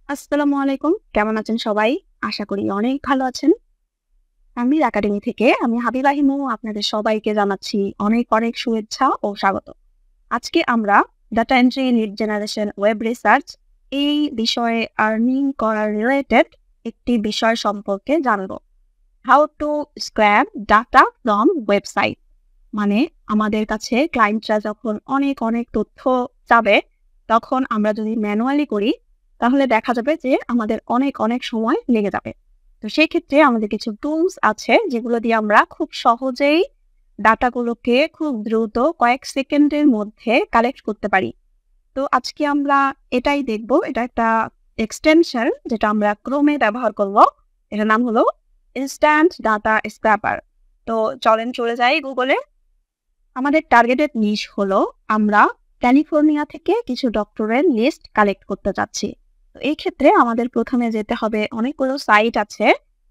আসসালামু আলাইকুম। কেমন আছেন সবাই? আশা করি অনেক ভালো আছেন। আমির একাডেমি থেকে আমি হাবিবা হিমু আপনাদের সবাইকে জানাচ্ছি অনেক শুভেচ্ছা ও স্বাগত। আজকে আমরা data entry lead generation web research এই বিষয়ে আর্নিং করার রিলেটেড একটি বিষয় সম্পর্কে জানব। How to scrap data from website. মানে আমাদের কাছে ক্লায়েন্টরা যখন অনেক তথ্য চাবে, তখন আমরা যদি ম্যানুয়ালি করি তাহলে দেখা যাবে যে আমাদের অনেক সময় লেগে যাবে। তো সেই ক্ষেত্রে আমাদের কিছু টুলস আছে যেগুলো দিয়ে আমরা খুব সহজেই ডাটাগুলোকে খুব দ্রুত কয়েক সেকেন্ডের মধ্যে কালেক্ট করতে পারি। তো আজকে আমরা এটাই দেখব। এটা একটা এক্সটেনশন যেটা আমরা ক্রোমে ব্যবহার করব। এটার নাম হলো ইনস্ট্যান্ট ডাটা স্ক্র্যাপার। তো চলেন চলে যাই গুগলে। আমাদের টার্গেটেড নিশ হলো আমরা ক্যালিফোর্নিয়া থেকে কিছু ডক্টরের লিস্ট কালেক্ট করতে চাচ্ছি। তো এই ক্ষেত্রে আমাদের প্রথমে যেতে হবে, অনেকগুলো সাইট আছে,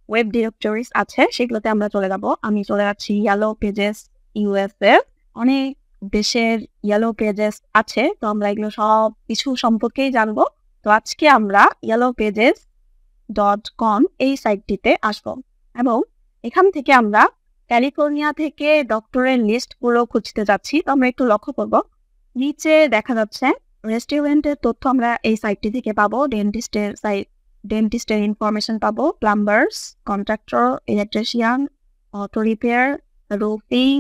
ওয়েব ডিরেক্টরিজ আছে, সেগুলোতে আমরা চলে যাব। আমি চলে যাচ্ছি ইয়েলো পেজেস ইউএসএ। অনেক দেশের ইয়েলো পেজেস আছে, তো আমরা এগুলো সব কিছু সম্পর্কেই জানবো। তো আজকে আমরা yellowpages.com এই সাইটটিতে আসবো এবং এখান থেকে আমরা ক্যালিফোর্নিয়া থেকে ডক্টরের লিস্টগুলো খুঁজতে যাচ্ছি। তো আমরা একটু লক্ষ্য করব, নিচে দেখা যাচ্ছে রেস্টুরেন্টের তথ্য আমরা এই সাইটটি থেকে পাবো। ডেন্টিস্টের ইনফরমেশন পাবো, plumbers, contractor, electrician, auto repair, roofing,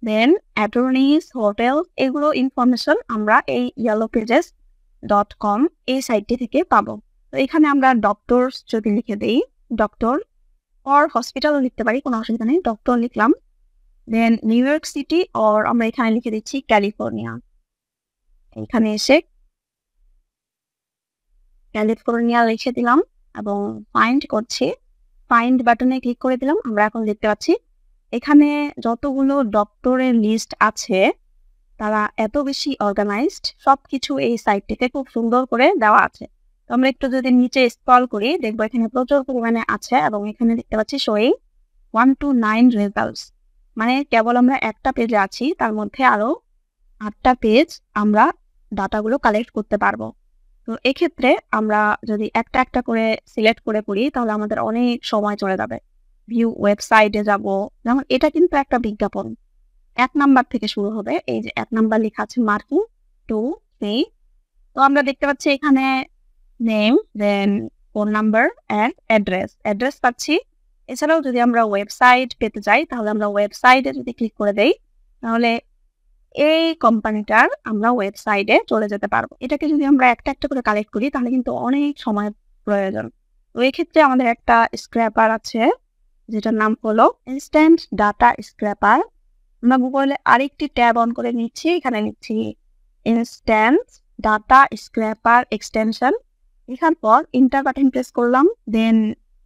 then attorneys, hotel, এগুলো ইনফরমেশন আমরা এই yellowpages.com এই সাইটটি থেকে পাবো। তো এখানে আমরা ডক্টরস যদি লিখে দেই, ডক্টর অর হসপিটালও লিখতে পারি, কোনো অসুবিধা নেই। ডক্টর লিখলাম, দেন নিউ ইয়র্ক সিটি, অর আমরা এখানে লিখে দিচ্ছি ক্যালিফোর্নিয়া। এখানে এসে ক্যালিফোর্নিয়া লিখে দিলাম এবং ফাইন্ড করছি। ফাইন্ড বাটনে ক্লিক করে দিলাম। আমরা এখন দেখতে পাচ্ছি এখানে যতগুলো ডক্টরের লিস্ট আছে তারা এত বেশি অর্গানাইজড, সবকিছু এই সাইটটিতে খুব সুন্দর করে দেওয়া আছে। তো আমরা একটু যদি নিচে স্ক্রল করি দেখবো এখানে প্রচুর পরিমাণে আছে এবং এখানে দেখতে পাচ্ছি শোয়িং 1 to 9 রেজাল্টস। মানে কেবল আমরা একটা পেজে আছি, তার মধ্যে আরো 8টা পেজ আমরা ডাটাগুলো কালেক্ট করতে পারবো। তো এক্ষেত্রে আমরা যদি একটা করে সিলেক্ট করে পড়ি তাহলে আমাদের অনেক সময় চলে যাবে। ভিউ ওয়েবসাইটে যাব, যেমন এটা কিন্তু একটা বিজ্ঞাপন। 1 নাম্বার থেকে শুরু হবে। এই যে 1 নাম্বার লেখা আছে মার্কিং 2 3। তো আমরা দেখতে পাচ্ছি এখানে name, then phone number and address পাচ্ছি। এছাড়াও যদি আমরা ওয়েবসাইট পেতে চাই তাহলে আমরা ওয়েবসাইটে যদি ক্লিক করে দেই তাহলে এই কোম্পানিটার আমরা ওয়েবসাইটে চলে যেতে পারবো। এটাকে যদি আমরা একটা করে কালেক্ট করি তাহলে কিন্তু অনেক সময় প্রয়োজন। তো এই ক্ষেত্রে আমাদের একটা স্ক্র্যাপার আছে যেটার নাম হলো ইনস্ট্যান্ট ডাটা স্ক্র্যাপার। আমরা গুগলে আরেকটি ট্যাব অন করে নিচ্ছি, এখানে নিচ্ছি ইনস্ট্যান্ট ডাটা স্ক্র্যাপার এক্সটেনশন। এখান পর ইন্টার বাটন প্রেস করলাম, দেন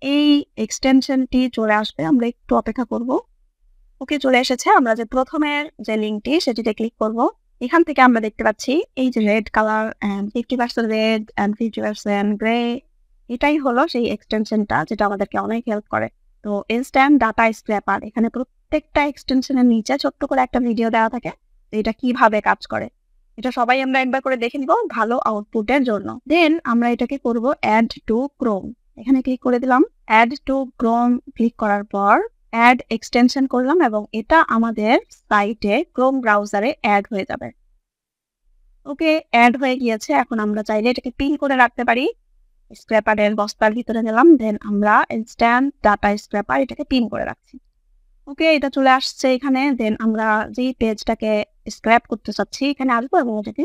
এই এক্সটেনশনটি চলে আসবে। আমরা একটু অপেক্ষা করব। ওকে, চলে এসেছে। আমরা যে প্রথমের যে লিঙ্কটি সেটিতে ক্লিক করব। এখান থেকে আমরা দেখতে পাচ্ছি এই যে red colour and 50% red and 50% grey, এটাই হলো সেই এক্সটেনশনটা যেটা আমাদেরকে অনেক হেল্প করে। তো ইনস্ট্যান্ট ডাটা স্ক্র্যাপার, এখানে প্রত্যেকটা এক্সটেনশনের নিচে ছোট্ট করে একটা ভিডিও দেওয়া থাকে এটা কিভাবে কাজ করে। এটা সবাই আমরা একবার করে দেখে নিব ভালো আউটপুটের জন্য। দেন আমরা এটাকে করব অ্যাড টু ক্রোম। এখানে ক্লিক করে দিলাম। অ্যাড টু ক্রোম ক্লিক করার পর অ্যাড এক্সটেনশন করলাম এবং এটা আমাদের সাইটে ক্রোম ব্রাউজারে অ্যাড হয়ে যাবে। ওকে, অ্যাড হয়ে গিয়েছে। এখন আমরা চাইলে এটাকে পিন করে রাখতে পারি। স্ক্র্যাপারের বস্তার ভিতরে গেলাম, দেন আমরা ইনস্ট্যান্ট ডাটা স্ক্র্যাপার এটাকে পিন করে রাখছি। ওকে, এটা চলে আসছে এখানে। দেন আমরা যেই পেজটাকে স্ক্র্যাপ করতে চাচ্ছি এখানে আসবো এবং এটাকে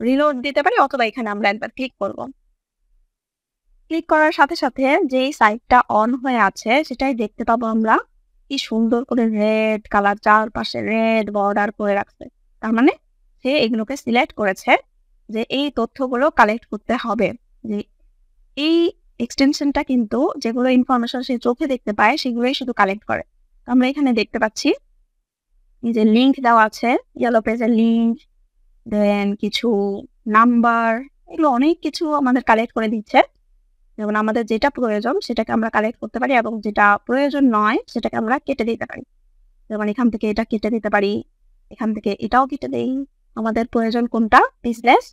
রিলোড দিতে পারি, অথবা এখানে আমরা একবার ক্লিক করব। ক্লিক করার সাথে সাথে যেই সাইটটা অন হয়ে আছে সেটাই দেখতে পাবো আমরা। কি সুন্দর করে রেড কালার, চারপাশে রেড বর্ডার করে রাখছে। তার মানে সে এগুলোকে সিলেক্ট করেছে যে এই তথ্যগুলো কালেক্ট করতে হবে। যে এই এক্সটেনশনটা কিন্তু যেগুলো ইনফরমেশন সে চোখে দেখতে পায় সেগুলোই শুধু কালেক্ট করে। আমরা এখানে দেখতে পাচ্ছি এই যে লিঙ্ক দেওয়া আছে, ইয়েলো পেজের লিঙ্ক, দেন কিছু নাম্বার, এগুলো অনেক কিছু আমাদের কালেক্ট করে দিচ্ছে। যেমন আমাদের যেটা প্রয়োজন সেটাকে আমরা কালেক্ট করতে পারি এবং যেটা প্রয়োজন নয় সেটাকে আমরা কেটে দিতে পারি। যেমন এখান থেকে এটা কেটে দিতে পারি, এখান থেকে এটাও কেটে দেই। আমাদের প্রয়োজন কোনটা, বিজনেস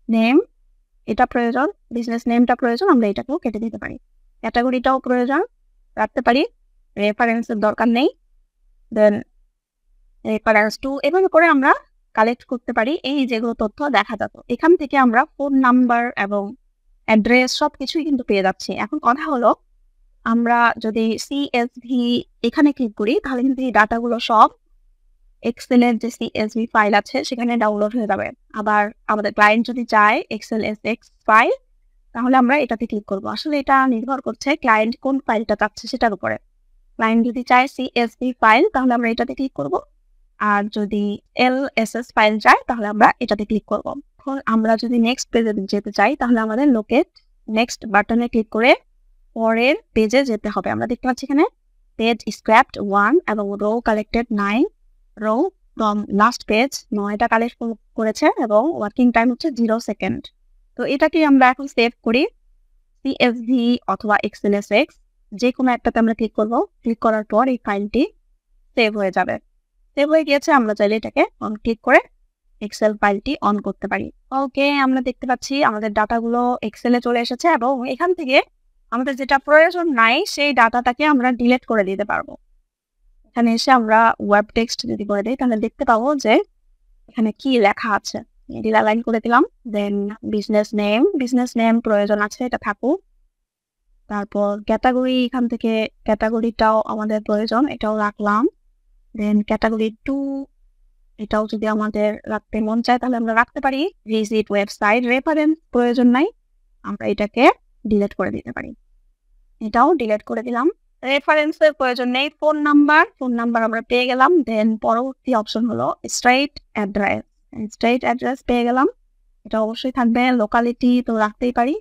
নেম, এটা প্রয়োজন, বিজনেস নেমটা প্রয়োজন, আমরা এটাকেও কেটে দিতে পারি। ক্যাটাগরিটাও প্রয়োজন রাখতে পারি, রেফারেন্সের দরকার নেই। দেন রেফারেন্স টু, এভাবে করে আমরা কালেক্ট করতে পারি এই যেগুলো তথ্য দেখা যেত। এখান থেকে আমরা ফোন নাম্বার এবং অ্যাড্রেস সবকিছুই কিন্তু পেয়ে যাচ্ছি। এখন কথা হলো, আমরা যদি CSV এখানে ক্লিক করি তাহলে কিন্তু এই ডাটাগুলো সব এক্সেলের যে CSV ফাইল আছে সেখানে ডাউনলোড হয়ে যাবে। আবার আমাদের ক্লায়েন্ট যদি চায় এক্সেল SX ফাইল, তাহলে আমরা এটাতে ক্লিক করব। আসলে এটা নির্ভর করছে ক্লায়েন্ট কোন ফাইলটা চাচ্ছে সেটার উপরে। ক্লায়েন্ট যদি চায় CSV ফাইল তাহলে আমরা এটাতে ক্লিক করব, আর যদি LSS ফাইল চায় তাহলে আমরা এটাতে ক্লিক করব। এখন আমরা যদি নেক্সট পেজে যেতে চাই তাহলে আমাদের লোকেট নেক্সট বাটনে ক্লিক করে পরের পেজে যেতে হবে। আমরা দেখতে পাচ্ছি এখানে পেজ স্ক্র্যাপড 1 এবং row collected 9, row from last page 9টা কালেক্ট করেছে এবং ওয়ার্কিং টাইম হচ্ছে 0 সেকেন্ড। তো এটাকে আমরা এখন সেভ করি, CSV অথবা এক্সেল SX যে কোনো একটাতে আমরা ক্লিক করব। ক্লিক করার পর এই ফাইলটি সেভ হয়ে যাবে। সেভ হয়ে গিয়েছে, আমরা চাইলে এটাকে অন ক্লিক করে এক্সেল ফাইলটি অন করতে পারি। ওকে, আমরা দেখতে পাচ্ছি আমাদের ডাটাগুলো এক্সেলে চলে এসেছে এবং এখান থেকে আমাদের যেটা প্রয়োজন নাই সেই ডাটাটাকে আমরা ডিলিট করে দিতে পারবো। এখানে এসে আমরা ওয়েব টেক্সট যদি করে দিই তাহলে দেখতে পাবো যে এখানে কি লেখা আছে। এটি লাইন করে দিলাম। দেন বিজনেস নেম প্রয়োজন আছে, এটা থাকুক। তারপর ক্যাটাগরি, এখান থেকে ক্যাটাগরিটাও আমাদের প্রয়োজন, এটাও রাখলাম। দেন ক্যাটাগরি 2, এটাও যদি আমাদের রাখতে মন চায় তাহলে আমরা রাখতে পারি। ভিজিট ওয়েবসাইট, রেফারেন্স প্রয়োজন নাই, আমরা এটাকে ডিলিট করে দিতে পারি। এটাও ডিলিট করে দিলাম। রেফারেন্সের প্রয়োজন নেই। ফোন নাম্বার আমরা পেয়ে গেলাম। দেন পরবর্তী অপশন হলো স্ট্রেট অ্যাড্রেস পেয়ে গেলাম, এটা অবশ্যই থাকবে। লোকালিটি তো রাখতেই পারি,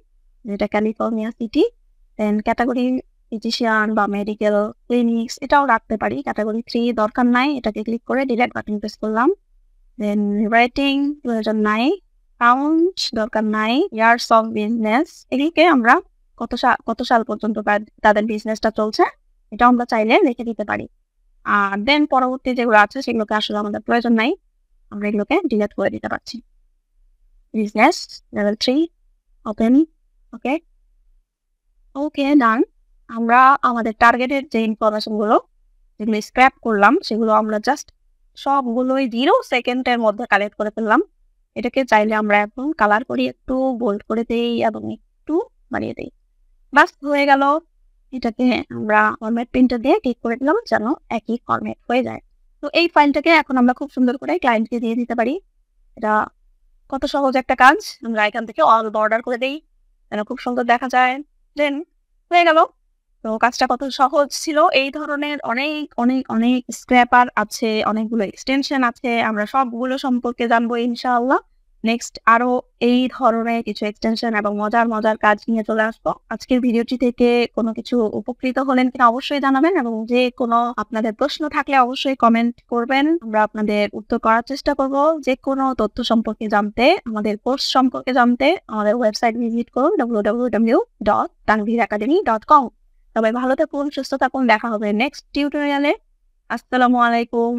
যেটা ক্যালিফোর্নিয়া সিটি। দেন ক্যাটাগরি ফিজিশিয়ান বা মেডিকেল ক্লিনিক্স, এটাও রাখতে পারি। ক্যাটাগরি 3 দরকার নাই, এটাকে ক্লিক করে ডিলিট বাটন প্রেস করলাম। দেন রেটিং প্রয়োজন নাই, কাউন্ট দরকার নাই, ইয়ার্স অফ বিজনেস, এগুলিকে আমরা কত সাল পর্যন্ত তাদের বিজনেসটা চলছে এটা আমরা চাইলে রেখে দিতে পারি। আর দেন পরবর্তী যেগুলো আছে সেগুলোকে আসলে আমাদের প্রয়োজন নাই, আমরা এগুলোকে ডিলিট করে দিতে পারছি। Business level 3 open. Okay done. আমরা আমাদের টার্গেটের যে ইনফরমেশন গুলো যেগুলো স্ক্র্যাপ করলাম সেগুলো আমরা জাস্ট সবগুলোই 0 সেকেন্ডের মধ্যে কালেক্ট করে ফেললাম। এটাকে চাইলে আমরা এখন কালার করি, একটু বোল্ড করে দেই এবং একটু বাড়িয়ে দেই, বাস হয়ে গেল। এটাকে আমরা ফরম্যাট প্রিন্টার দিয়ে ক্লিক করে দিলাম যেন একই ফরম্যাট হয়ে যায়। তো এই ফাইলটাকে এখন আমরা খুব সুন্দর করে ক্লায়েন্টকে দিয়ে দিতে পারি। এটা কত সহজ একটা কাজ। আমরা এখান থেকে অল বর্ডার করে দেই যেন খুব সুন্দর দেখা যায়। দেন হয়ে গেল। তো কাজটা কত সহজ ছিল। এই ধরনের অনেক অনেক অনেক স্ক্র্যাপার আছে, অনেকগুলো এক্সটেনশন আছে, আমরা সবগুলো সম্পর্কে জানবো ইনশাআল্লাহ। নেক্সট আরো এই ধরনের কিছু এক্সটেনশন এবং মজার মজার কাজ নিয়ে চলে আসবো। আজকের ভিডিওটি থেকে কোনো কিছু উপকৃত হলেন কিনা অবশ্যই জানাবেন, এবং যে কোনো আপনাদের প্রশ্ন থাকলে অবশ্যই কমেন্ট করবেন, আমরা আপনাদের উত্তর করার চেষ্টা করব। যে কোনো তথ্য সম্পর্কে জানতে, আমাদের কোর্স সম্পর্কে জানতে আমাদের ওয়েবসাইট ভিজিট করুন www.tanviracademy.com। সবাই ভালো থাকুন, সুস্থ থাকুন, দেখা হবে নেক্সট টিউটোরিয়ালে। আসসালামু আলাইকুম।